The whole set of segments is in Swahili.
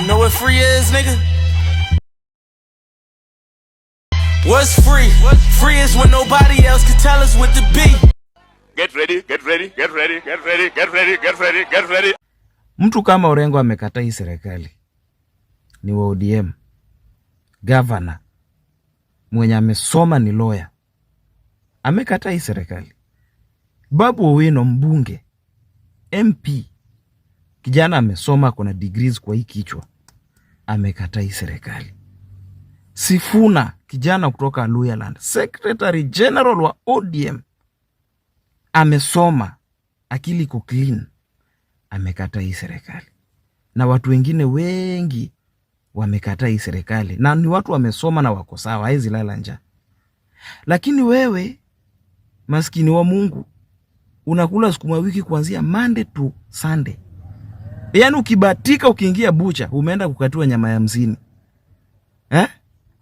know what free is, nigga? What's free? Free is when nobody else can tell us what to be. Get ready, get ready, get ready, get ready, get ready, get ready, get ready. Mtu kama Orengo amekataa hii serikali. Ni wa ODM. Governor. Mwenye amesoma ni lawyer. Amekataa hii serikali. Babu Owino mbunge. MP. Kijana amesoma kuna degrees kwa hii kichwa. Amekataa hii serikali. Sifuna kijana kutoka Luyaland. Secretary General wa ODM. Amesoma. Akili iko clean. Amekataa hii serikali. Na watu wengine wengi wamekataa hii serikali. Na ni watu wamesoma na wako sawa, hawezi lala njaa. Lakini wewe maskini wa Mungu unakula sukuma wiki kuanzia Monday to Sunday. Yaani ukibatika ukiingia bucha umeenda kukatua nyama ya mzini.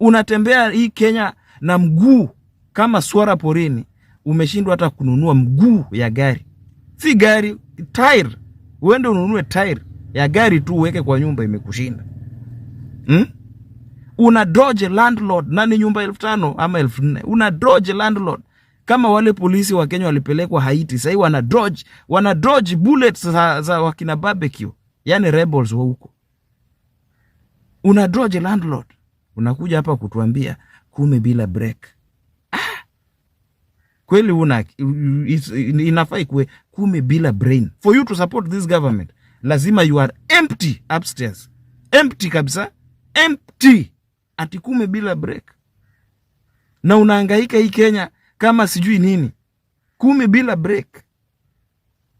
Unatembea hii Kenya na mguu kama swara porini, umeshindwa hata kununua mguu ya gari. Si gari, tire. Uende ununue tire ya gari tu uweke kwa nyumba imekushinda. Una dodge landlord na ni nyumba 5,000 ama 4,000. Una dodge landlord kama wale polisi wa Kenya walipelekwa Haiti. Sasa wana dodge bullets za wakina barbecue. Yani rebels wa huko. Una dodge landlord. Unakuja hapa kutuambia 10 bila break. Kweli inafai kuwe 10 bila brain. For you to support this government, lazima you are empty upstairs. Empty kabisa. Empty. Ati 10 bila break. Na unahangaika hii Kenya kama sijui nini. 10 bila break.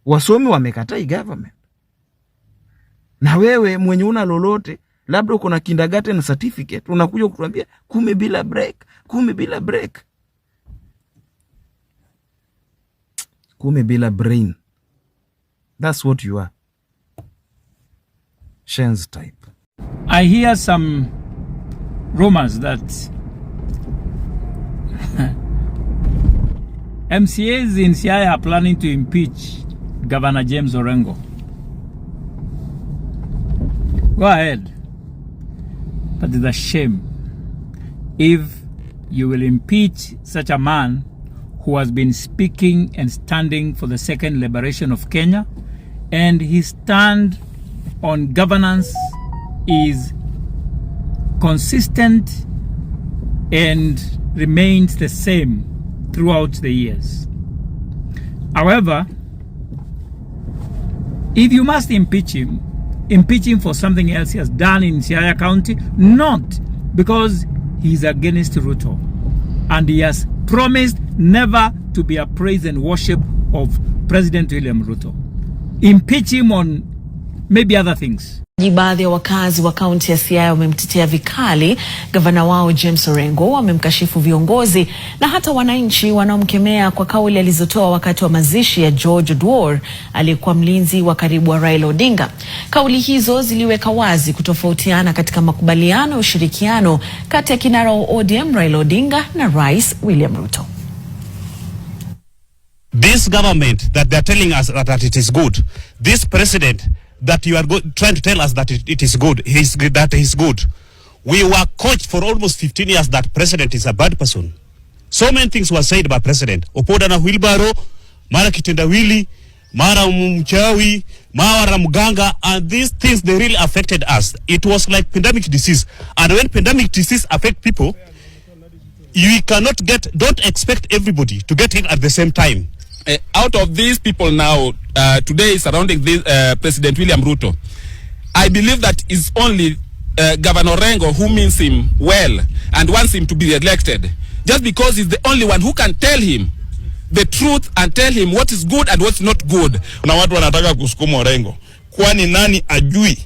Wasomi wamekataa hii government. Na wewe mwenye una lolote, labda uko na kindergarten certificate, unakuja kutuambia 10 bila break. 10 bila break. 10 bila brain. That's what you are. Shen's type. I hear some rumors that MCAs in Siaya are planning to impeach Governor James Orengo. Go ahead. But it's a shame if you will impeach such a man who has been speaking and standing for the second liberation of Kenya, and his stand on governance is consistent and remains the same throughout the years. However, if you must impeach him for something else he has done in Siaya County, not because he's against Ruto, and he has promised never to be a praise and worship of President William Ruto. Impeach him on maybe other things. Baadhi ya wakazi wa kaunti ya Siaya wamemtetea vikali gavana wao James Orengo, wamemkashifu viongozi na hata wananchi wanaomkemea kwa kauli alizotoa wakati wa mazishi ya George Odwor aliyekuwa mlinzi wa karibu wa Raila Odinga. Kauli hizo ziliweka wazi kutofautiana katika makubaliano ya ushirikiano kati ya kinara wa ODM Raila Odinga na Rais William Ruto. This government that they're telling us that it is good, this president that you are trying to tell us that it is good, that he's good. We were coached for almost 15 years that president is a bad person. So many things were said by president. Opoda na wheelbarrow, mara kitendawili, mara mchawi, mara mganga, and these things, they really affected us. It was like pandemic disease. And when pandemic disease affect people, you don't expect everybody to get it at the same time. Out of these people now, today surrounding this, President William Ruto, I believe that it's only Governor Orengo who means him well and wants him to be elected, just because he's the only one who can tell him the truth and tell him what is good and what's not good. Na watu wanataka kusukuma Orengo. Kwani nani ajui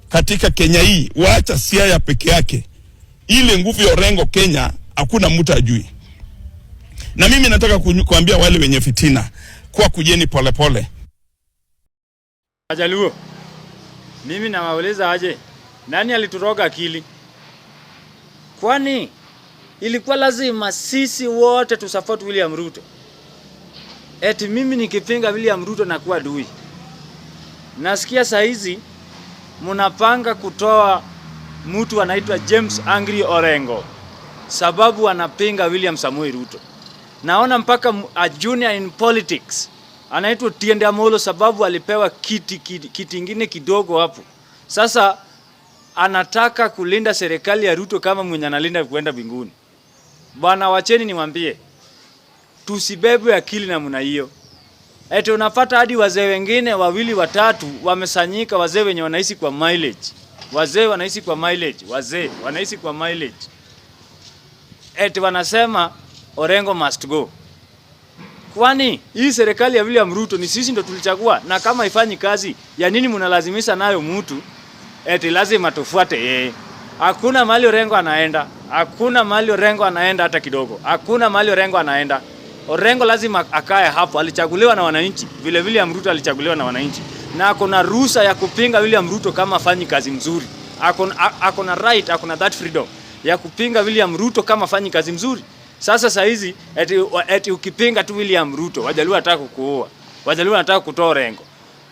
katika Kenya hii, waacha Siaya peke yake, ile nguvu ya Orengo Kenya hakuna mtu ajui. Na mimi nataka kuambia wale wenye fitina kwa kujeni pole pole. Ajaluo, mimi nawauliza aje, nani alituroga akili? Kwani ilikuwa lazima sisi wote tusupport William Ruto? Eti mimi nikipinga William Ruto na kuwa adui. Nasikia saa hizi Mnapanga kutoa mtu anaitwa James Angry Orengo sababu anapinga William Samoei Ruto. Naona mpaka a junior in politics anaitwa Tiende Amolo sababu alipewa kiti ingine kidogo hapo. Sasa anataka kulinda serikali ya Ruto kama mwenye analinda kuenda mbinguni. Bwana, wacheni niwaambie, tusibebwe akili na mna hiyo. Eti unapata hadi wazee wengine wawili watatu wamesanyika, wazee wenye wanaishi kwa mileage. Wazee wanaishi kwa mileage, wazee wanaishi kwa mileage. Eti wanasema Orengo must go. Kwani hii serikali ya William Ruto ni sisi ndo tulichagua, na kama ifanyi kazi ya nini mnalazimisha nayo mtu eti lazima tufuate yeye? Hakuna mahali Orengo anaenda, hakuna mahali Orengo anaenda hata kidogo. Hakuna mahali Orengo anaenda. Orengo lazima akae hapo, alichaguliwa na wananchi vile William Ruto alichaguliwa na wananchi, na akona ruhusa ya kupinga William Ruto kama afanyi kazi mzuri. Akona right, akona that freedom ya kupinga William Ruto kama afanyi kazi mzuri. Sasa hizi eti ukipinga tu William Ruto, Wajaluo wanataka kukuua, Wajaluo wanataka kutoa Orengo.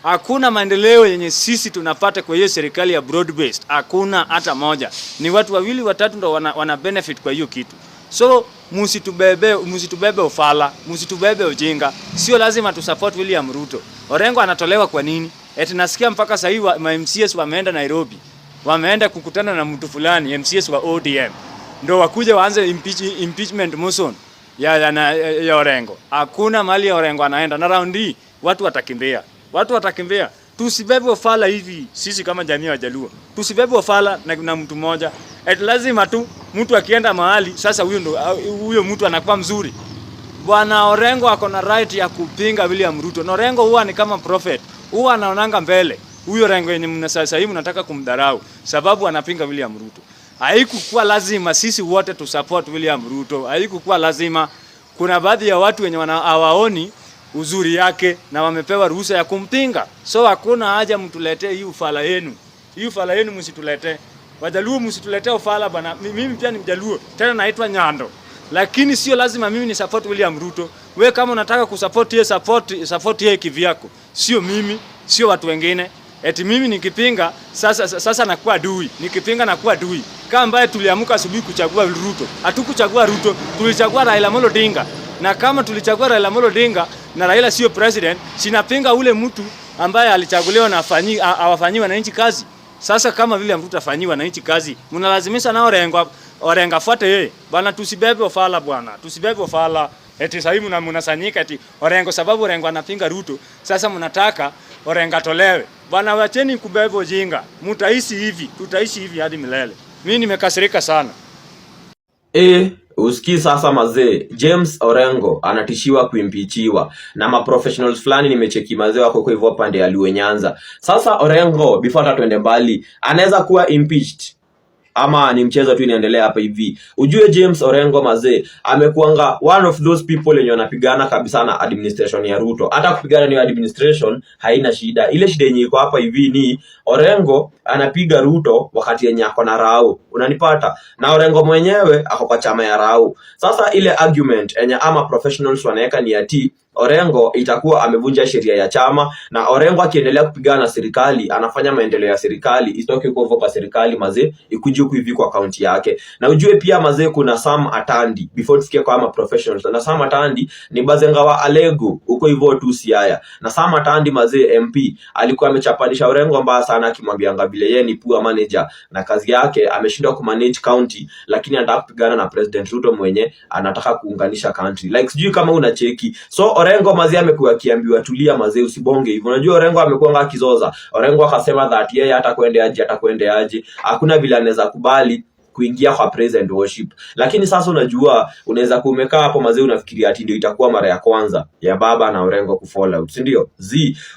Hakuna maendeleo yenye sisi tunapata kwa hiyo serikali ya broad based, hakuna hata moja. Ni watu wawili watatu ndo wana benefit kwa hiyo kitu. So musitubebe ufala, musitubebe ujinga. Sio lazima tusupport William Ruto. Orengo anatolewa kwa nini? Eti nasikia mpaka sasa hivi ma MCS wameenda Nairobi, wameenda kukutana na mtu fulani MCS wa ODM, ndo wakuje waanze impeachment motion ya Orengo. Hakuna mali ya Orengo anaenda, na round hii watu watakimbia. Watu watakimbia. Tusibebe ufala hivi sisi kama jamii ya Jaluo. Tusibebe ufala na mtu mmoja. Eti lazima tu mtu akienda mahali sasa huyo mtu anakuwa mzuri. Bwana, Orengo akona right ya kupinga William Ruto. Na Orengo huwa ni kama prophet. Huwa anaonanga mbele. Huyo Orengo yenye sasa hivi mnataka kumdharau sababu anapinga William Ruto. Haikukuwa lazima sisi wote tu support William Ruto. Haikukuwa lazima. Kuna baadhi ya watu wenye hawaoni uzuri yake na wamepewa ruhusa ya kumpinga. So hakuna haja mtuletee hii ufala yenu. Hii ufala yenu msituletee. Wajaluo msituletee ufala bana. Mimi pia ni Mjaluo. Tena naitwa Nyando. Lakini sio lazima mimi ni support William Ruto. We kama unataka kusupport yeye, support yeye kivyako. Sio mimi, sio watu wengine. Eti mimi nikipinga sasa nakuwa adui. Nikipinga nakuwa adui. Kama ambaye tuliamka asubuhi kuchagua Ruto. Hatukuchagua Ruto, tulichagua Raila Amolo Odinga. Na kama tulichagua Raila Amolo Odinga na Raila sio president, sinapinga ule mtu ambaye alichaguliwa na awafanyiwa wananchi kazi. Sasa kama vile mtu afanyiwa wananchi kazi, mnalazimisha na Orengo afuate yeye. Bwana, tusibebe ufala bwana. Tusibebe ufala. Eti sasa hivi mnasanyika eti Orengo sababu Orengo anapinga Ruto. Sasa mnataka Orengo atolewe. Bwana, wacheni kubeba ujinga. Mtaishi hivi, tutaishi hivi hadi milele. Mimi nimekasirika sana. Usikii sasa mazee, James Orengo anatishiwa kuimpichiwa na maprofessionals fulani. Nimecheki mazee wako kwa hivyo pande ya Nyanza. Sasa Orengo before hata tuende mbali anaweza kuwa impeached ama ni mchezo tu inaendelea hapa hivi. Ujue James Orengo mazee amekuanga one of those people wenye wanapigana kabisa na administration ya Ruto. Hata kupigana ni administration haina shida. Ile shida yenye iko hapa hivi ni Orengo anapiga Ruto wakati yenye ako na Rao. Unanipata? Na Orengo mwenyewe ako kwa chama ya Rao. Sasa ile argument yenye ama professionals wanaweka ni ati Orengo itakuwa amevunja sheria ya chama, na Orengo akiendelea kupigana na serikali anafanya maendeleo ya serikali isitoke kwa serikali mazee ikuje huku hivi kwa akaunti yake. Na ujue pia mazee kuna Sam Atandi before tusikie kwa ama professionals, na Sam Atandi ni bazenga wa Alego huko hivyo tu Siaya. Na Sam Atandi mazee MP alikuwa amechapanisha Orengo mbaya sana akimwambia ngabile yeye ni poor manager na kazi yake ameshindwa kumanage county, lakini anataka kupigana na President Ruto mwenye anataka kuunganisha country. Like sijui kama unacheki. So Orengo mazee amekuwa akiambiwa tulia mazee usibonge hivyo. Unajua Orengo amekuwa akizoza. Orengo akasema that yeye atakwende aje. Hakuna vile anaweza kubali kuingia kwa president worship. Lakini sasa unajua unaweza kumekaa hapo mazee unafikiria ati ndio itakuwa mara ya kwanza ya baba na Orengo kufall out, si ndio?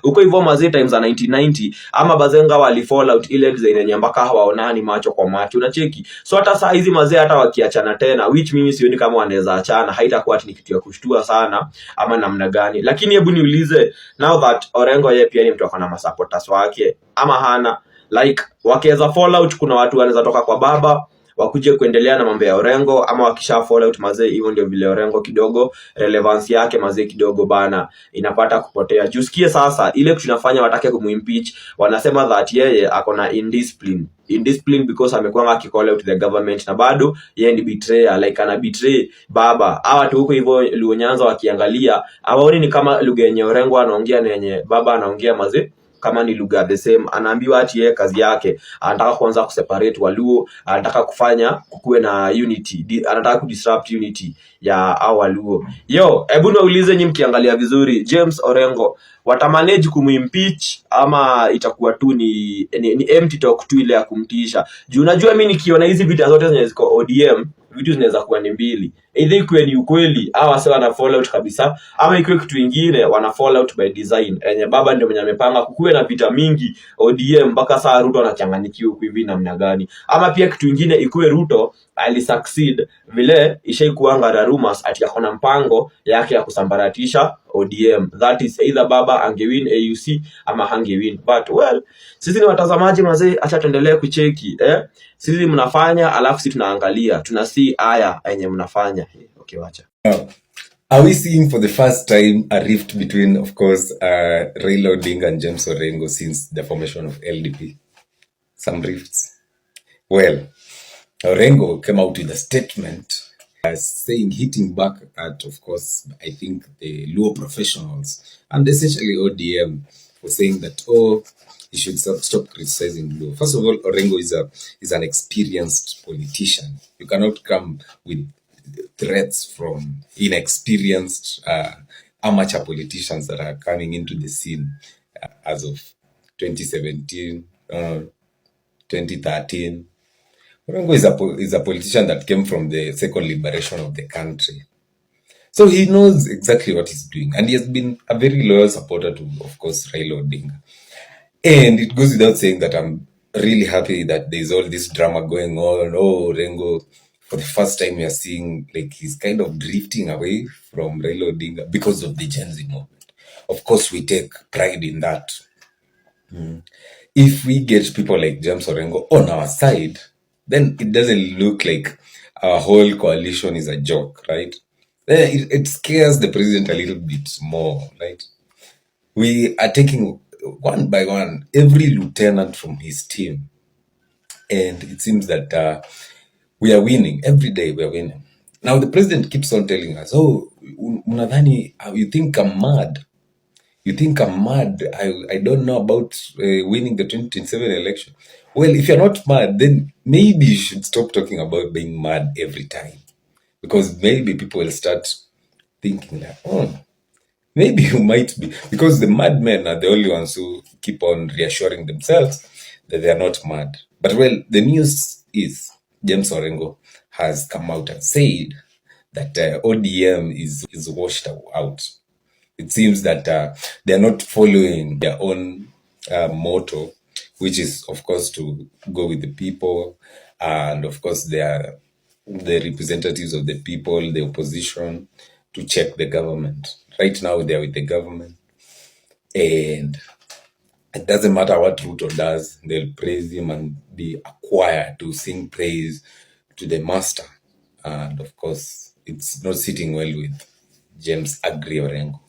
Huko hivyo mazee times za 1990 ama bazenga wali fall out ile design yenye mpaka hawaonani macho kwa macho, unacheki. So hata saa hizi mazee hata wakiachana tena, which mimi sioni kama wanaweza achana, haitakuwa ati ni kitu ya kushtua sana ama namna gani. Lakini hebu niulize, now that Orengo yeye pia ni mtu akona masupporters wake ama hana, like wakiweza fall out kuna watu wanaweza toka kwa baba wakuje kuendelea na mambo ya Orengo, ama wakisha fall out mazee, hivyo ndio vile Orengo kidogo relevance yake mazee kidogo bana inapata kupotea. Jusikie sasa ile tunafanya watake kumuimpeach, wanasema that yeye akona indiscipline because amekuwa akicall out the government, na bado yeye ni betrayer, like ana betray baba. Hawa tu huko hivyo Nyanza wakiangalia hawaoni ni kama lugha yenye Orengo anaongea na yenye baba anaongea mazee kama ni lugha the same. Anaambiwa ati yeye kazi yake anataka kuanza kuseparate Waluo, anataka kufanya kukuwe na unity, anataka kudisrupt unity ya hao Waluo. Yo, hebu naulize nyinyi mkiangalia vizuri, James Orengo watamanage kumuimpeach ama itakuwa tu ni empty talk tu ile ya kumtisha? Juu unajua mimi nikiona hizi vita zote zenye ziko ODM, vitu zinaweza kuwa ni mbili, either ikuwe ni ukweli au wase wana fall out kabisa, ama ikuwe kitu kingine wana fall out by design, enye baba ndio mwenye amepanga kukuwe na vita mingi ODM mpaka saa Ruto anachanganyikiwa huko hivi namna gani. Ama pia kitu kingine ikuwe Ruto ali succeed vile ishaikuanga rumors ati akona mpango yake ya kusambaratisha ODM, that is either baba angewin AUC ama hangewin. But well, sisi ni watazamaji mazee, acha tuendelee kucheki sisi mnafanya alafu sisi tunaangalia, tunasi haya yenye mnafanya. Okay, wacha. Are we seeing for the first time a rift between, of course, Raila Odinga and James Orengo since the formation of LDP? Some rifts. Well, Orengo came out with a statement saying, hitting back at, of course, I think the Luo professionals and essentially ODM for saying that, oh, he should stop criticizing Luo. First of all, Orengo is an experienced politician. You cannot come with threats from inexperienced amateur politicians that are coming into the scene as of 2017, 2013. Orengo is a politician that came from the second liberation of the country. So he knows exactly what he's doing. And he has been a very loyal supporter to, of course, Raila Odinga. And it goes without saying that I'm really happy that there's all this drama going on. Oh, Orengo, for the first time we are seeing like he's kind of drifting away from Raila Odinga because of the Gen Z movement. Of course, we take pride in that. If we get people like James Orengo on our side, then it doesn't look like our whole coalition is a joke, right? It scares the president a little bit more, right? We are taking one by one every lieutenant from his team, and it seems that we are winning. Every day we are winning. Now the president keeps on telling us, oh, Munadhani, you think I'm mad? You think I'm mad? I don't know about winning the 2027 election. Well, if you're not mad, then maybe you should stop talking about being mad every time. Because maybe people will start thinking that, oh, maybe you might be. Because the madmen are the only ones who keep on reassuring themselves that they are not mad. But well, the news is James Orengo has come out and said that ODM is washed out. It seems that they are not following their own motto, which is, of course, to go with the people. And, of course, they are the representatives of the people, the opposition, to check the government. Right now, they are with the government. And it doesn't matter what Ruto does, they'll praise him and be acquired to sing praise to the master. And, of course, it's not sitting well with James Orengo.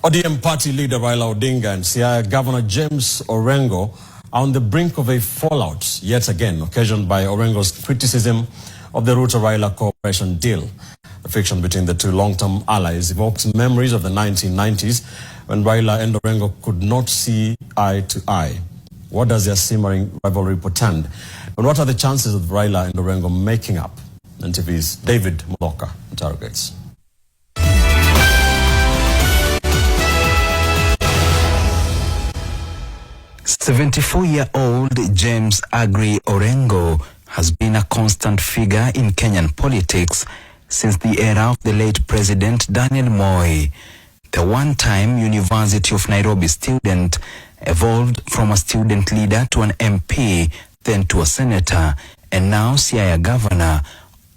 ODM party leader Raila Odinga and Siaya Governor James Orengo are on the brink of a fallout, yet again, occasioned by Orengo's criticism of the Ruto-Raila cooperation deal. The friction between the two long-term allies evokes memories of the 1990s when Raila and Orengo could not see eye to eye. What does their simmering rivalry portend? And what are the chances of Raila and Orengo making up? NTV's David Moloka interrogates. 74-year-old James Orengo has been a constant figure in Kenyan politics since the era of the late President Daniel Moi. The one-time University of Nairobi student evolved from a student leader to an MP, then to a senator, and now Siaya governor,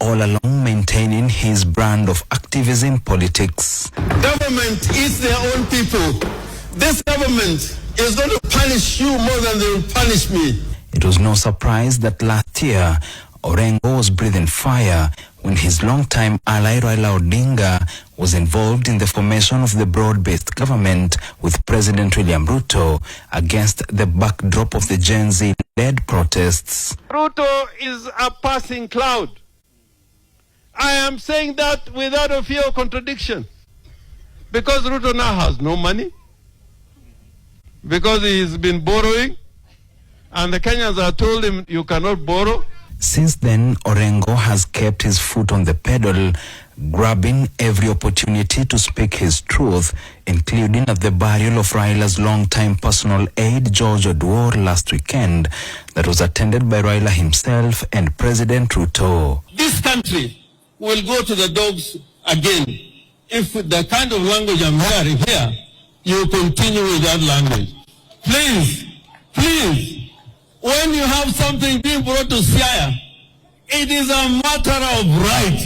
all along maintaining his brand of activism politics. Government is their own people. This government is going to punish you more than they will punish me. It was no surprise that last year, Orengo was breathing fire when his longtime ally Raila Odinga was involved in the formation of the broad-based government with President William Ruto against the backdrop of the Gen Z-led protests. Ruto is a passing cloud. I am saying that without a fear of contradiction. Because Ruto now has no money. Because he's been borrowing. And the Kenyans have told him, you cannot borrow. Since then, Orengo has kept his foot on the pedal, grabbing every opportunity to speak his truth, including at the burial of Raila's longtime personal aide George Oduor last weekend, that was attended by Raila himself and President Ruto. This country will go to the dogs again if the kind of language I'm hearing here, you continue with that language. Please, please. When you have something being brought to Siaya, it is a matter of right.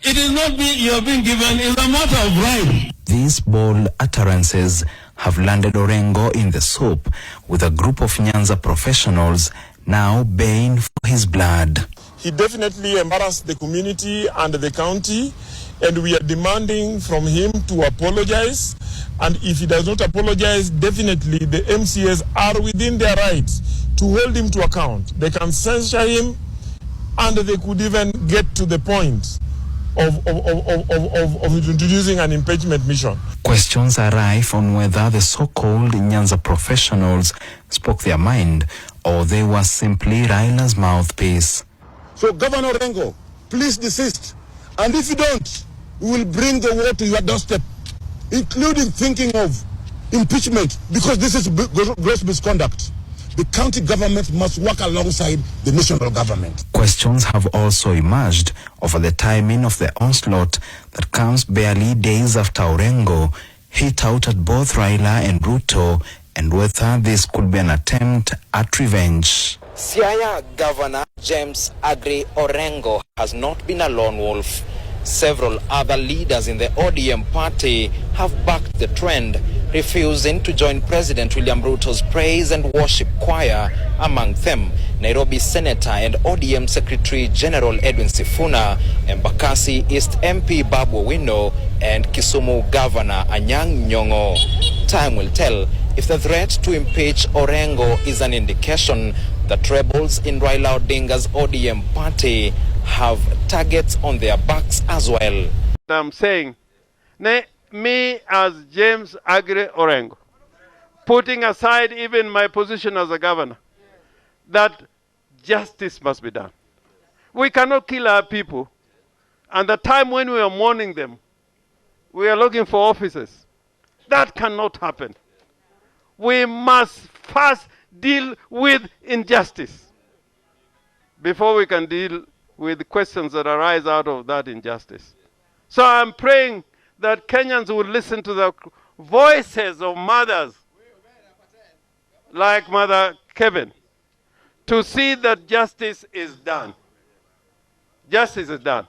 It is not you're being given, it's a matter of right. These bold utterances have landed Orengo in the soup, with a group of Nyanza professionals now baying for his blood. He definitely embarrassed the community and the county, and we are demanding from him to apologize. And if he does not apologize, definitely the MCAs are within their rights to hold him to account. They can censure him, and they could even get to the point of introducing an impeachment mission. Questions are rife on whether the so-called Nyanza professionals spoke their mind or they were simply Raila's mouthpiece. So Governor Orengo, please desist. And if you don't, we will bring the war to your doorstep, including thinking of impeachment, because this is gross misconduct. The county government must work alongside the national government. Questions have also emerged over the timing of the onslaught that comes barely days after Orengo hit out at both Raila and Ruto, and whether this could be an attempt at revenge. Siaya Governor James Agri Orengo has not been a lone wolf. Several other leaders in the ODM party have backed the trend, refusing to join President William Ruto's praise and worship choir, among them Nairobi Senator and ODM Secretary General Edwin Sifuna, Embakasi East MP Babu Owino, and Kisumu Governor Anyang' Nyong'o. Time will tell if the threat to impeach Orengo is an indication that rebels in Raila Odinga's ODM party have targets on their backs as well. I'm saying, me as James Agri Orengo, putting aside even my position as a governor, that justice must be done. We cannot kill our people, and the time when we are mourning them, we are looking for officers. That cannot happen. We must first deal with injustice before we can deal with questions that arise out of that injustice. So I'm praying that Kenyans will listen to the voices of mothers like Mother Kevin to see that justice is done. Justice is done.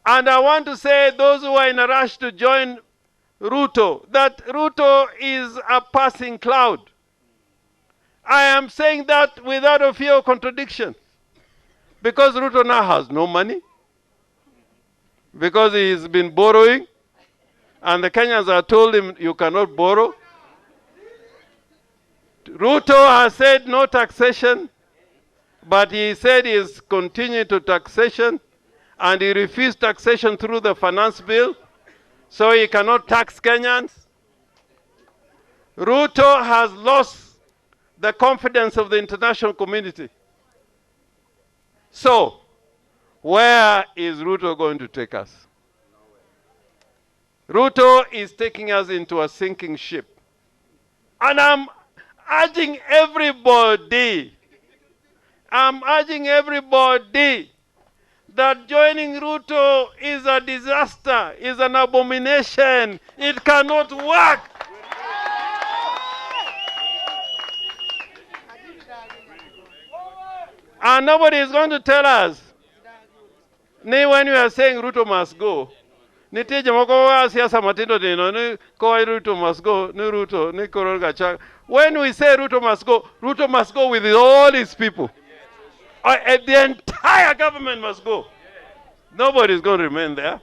And I want to say, those who are in a rush to join Ruto, that Ruto is a passing cloud. I am saying that without a fear of contradiction. Because Ruto now has no money. Because he's been borrowing. And the Kenyans have told him, you cannot borrow. Ruto has said no taxation. But he said he is continuing to taxation. And he refused taxation through the finance bill. So he cannot tax Kenyans. Ruto has lost the confidence of the international community. So, where is Ruto going to take us? Ruto is taking us into a sinking ship. And I'm urging everybody that joining Ruto is a disaster, is an abomination. It cannot work. And nobody is going to tell us. When we are saying Ruto must go, Ruto must go, Ruto, when we say Ruto must go with all his people. The entire government must go. Nobody's going to remain there.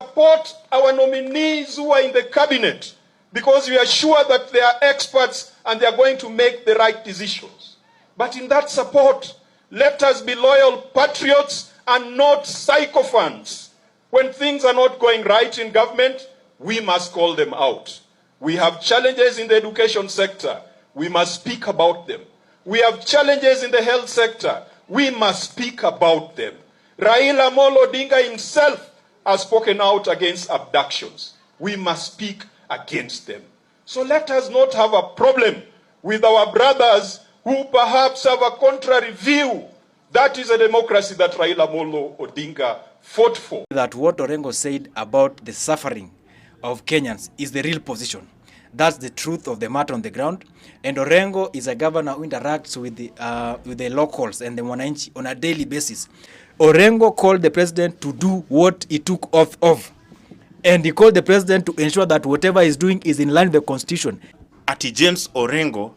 Support our nominees who are in the cabinet because we are sure that they are experts and they are going to make the right decisions. But in that support, let us be loyal patriots and not sycophants. When things are not going right in government, we must call them out. We have challenges in the education sector. We must speak about them. We have challenges in the health sector. We must speak about them. Raila Odinga himself has spoken out against abductions. We must speak against them. So let us not have a problem with our brothers who perhaps have a contrary view. That is a democracy that Raila Odinga fought for. That what Orengo said about the suffering of Kenyans is the real position. That's the truth of the matter on the ground. And Orengo is a governor who interacts with the locals and the wananchi on a daily basis. Orengo called the president to do what he took oath of. And he called the president to ensure that whatever he's doing is in line with the constitution. Ati James Orengo,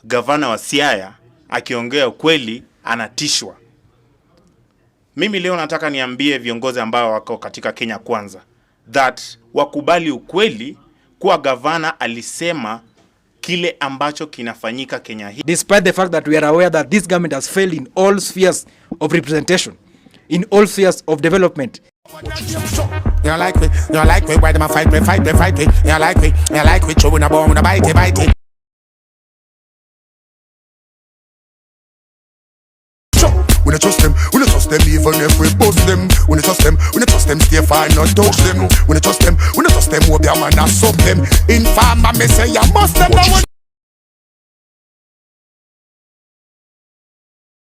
gavana wa Siaya, akiongea ukweli, anatishwa. Mimi leo nataka niambie viongozi ambao wako katika Kenya Kwanza that wakubali ukweli kuwa gavana alisema kile ambacho kinafanyika Kenya hii. Despite the fact that we are aware that this government has failed in all spheres of representation, in all spheres of development. You like me, why them a fight me? You like me, chewing a bone, a bite. We don't trust them, even if we bust them. We don't trust them, stay far, not touch them. We don't trust them, hope their man not sub them. Informer, me say you must them.